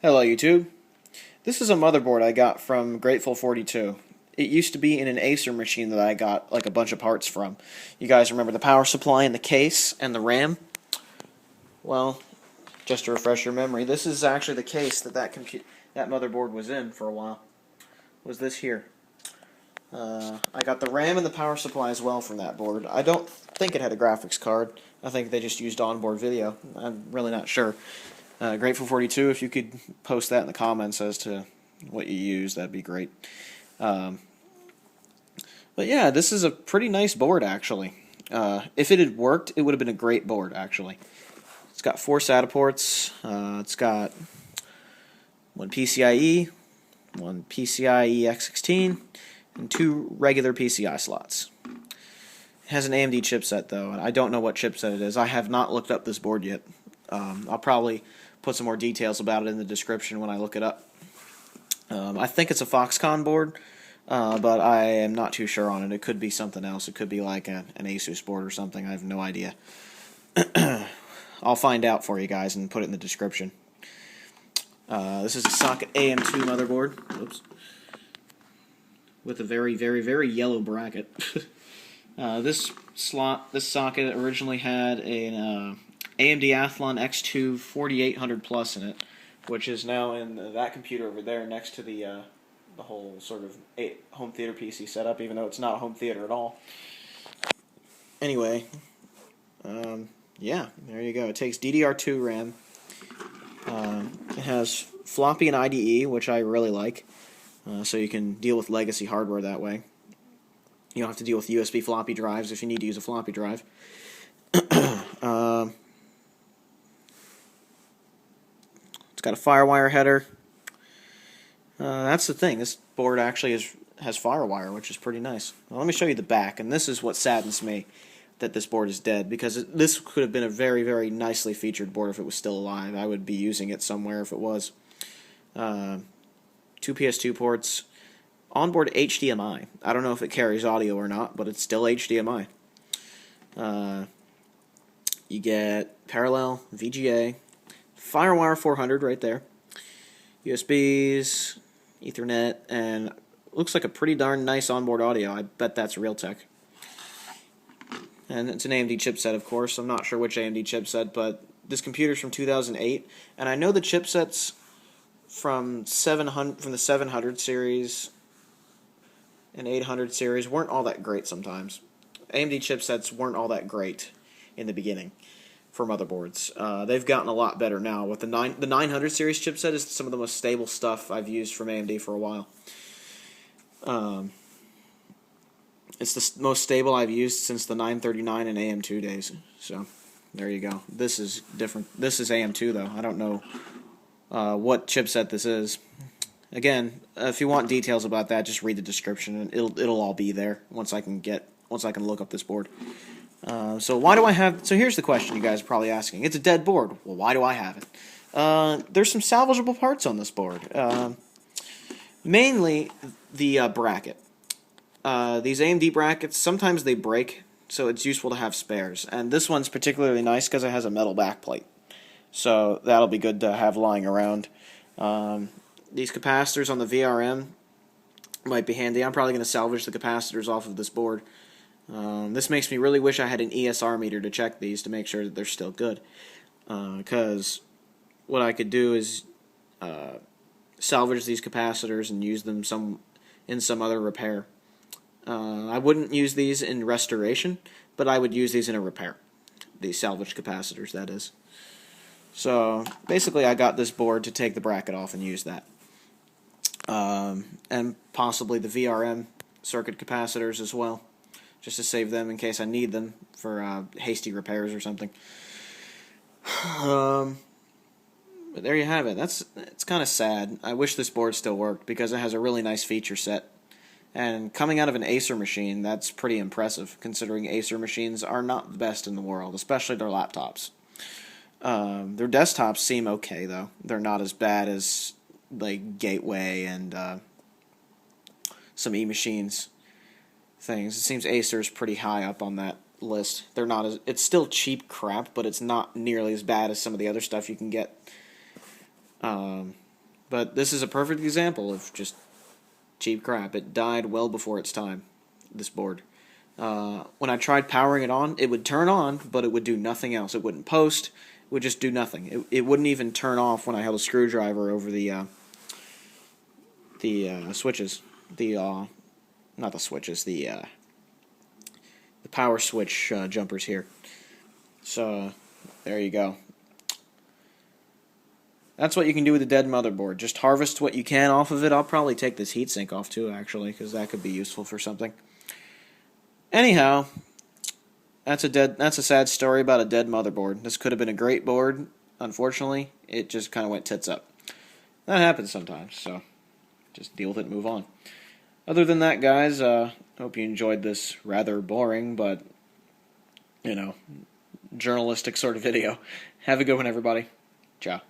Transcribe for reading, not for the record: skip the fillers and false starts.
Hello YouTube. This is a motherboard I got from Grateful42. It used to be in an Acer machine that I got like a bunch of parts from. You guys remember the power supply and the case and the RAM? Well, just to refresh your memory, this is actually the case that motherboard was in for a while. Was this here. I got the RAM and the power supply as well from that board. I don't think it had a graphics card. I think they just used onboard video. I'm really not sure. Grateful42, if you could post that in the comments as to what you use, that'd be great. But yeah, this is a pretty nice board, actually. If it had worked, it would have been a great board, actually. It's got 4 SATA ports. It's got one PCIe, one PCIe X16, and 2 regular PCI slots. It has an AMD chipset, though, and I don't know what chipset it is. I have not looked up this board yet. I'll probably put some more details about it in the description when I look it up. I think it's a Foxconn board, but I am not too sure on it. It could be something else. It could be like an Asus board or something. I have no idea. I'll find out for you guys and put it in the description. This is a socket AM2 motherboard. Oops. With a very, very, very yellow bracket. This socket originally had an AMD Athlon X2 4800 Plus in it, which is now in that computer over there next to the whole sort of home theater PC setup, even though it's not a home theater at all. Anyway, yeah, there you go. It takes DDR2 RAM. It has floppy and IDE, which I really like, so you can deal with legacy hardware that way. You don't have to deal with USB floppy drives if you need to use a floppy drive. It's got a FireWire header. That's the thing. This board actually has FireWire, which is pretty nice. Well, let me show you the back, and this is what saddens me that this board is dead, because this could have been a very, very nicely featured board if it was still alive. I would be using it somewhere if it was. 2 PS2 ports. Onboard HDMI. I don't know if it carries audio or not, but it's still HDMI. You get parallel, VGA, FireWire 400 right there, USBs, Ethernet, and looks like a pretty darn nice onboard audio. I bet that's Realtek. And it's an AMD chipset, of course. I'm not sure which AMD chipset, but this computer's from 2008, and I know the chipsets from the 700 series and 800 series weren't all that great sometimes. AMD chipsets weren't all that great in the beginning for motherboards. They've gotten a lot better now. With the 900 series chipset is some of the most stable stuff I've used from AMD for a while. It's the most stable I've used since the 939 and AM2 days. So there you go. This is different. This is AM2 though. I don't know what chipset this is. Again, if you want details about that, just read the description, and it'll all be there once I can look up this board. So why do I have? So here's the question you guys are probably asking. It's a dead board. Well, why do I have it? There's some salvageable parts on this board. Mainly the bracket. These AMD brackets, sometimes they break, so it's useful to have spares. And this one's particularly nice because it has a metal backplate. So that'll be good to have lying around. These capacitors on the VRM might be handy. I'm probably going to salvage the capacitors off of this board. This makes me really wish I had an ESR meter to check these to make sure that they're still good. Because what I could do is salvage these capacitors and use them in some other repair. I wouldn't use these in restoration, but I would use these in a repair. These salvaged capacitors, that is. So basically I got this board to take the bracket off and use that. And possibly the VRM circuit capacitors as well, just to save them in case I need them for hasty repairs or something. But there you have it. It's kind of sad. I wish this board still worked because it has a really nice feature set. And coming out of an Acer machine, that's pretty impressive, considering Acer machines are not the best in the world, especially their laptops. Their desktops seem okay, though. They're not as bad as like Gateway and some eMachines things. It seems Acer's pretty high up on that list. They're not as, it's still cheap crap, but it's not nearly as bad as some of the other stuff you can get. But this is a perfect example of just cheap crap. It died well before its time, this board. When I tried powering it on, it would turn on, but it would do nothing else. It wouldn't post. It would just do nothing. It wouldn't even turn off when I held a screwdriver over the switches. Not the switches, the power switch jumpers here. So, there you go. That's what you can do with a dead motherboard. Just harvest what you can off of it. I'll probably take this heatsink off too, actually, because that could be useful for something. Anyhow, that's a sad story about a dead motherboard. This could have been a great board. Unfortunately, it just kind of went tits up. That happens sometimes, so just deal with it and move on. Other than that, guys, hope you enjoyed this rather boring, but, you know, journalistic sort of video. Have a good one, everybody. Ciao.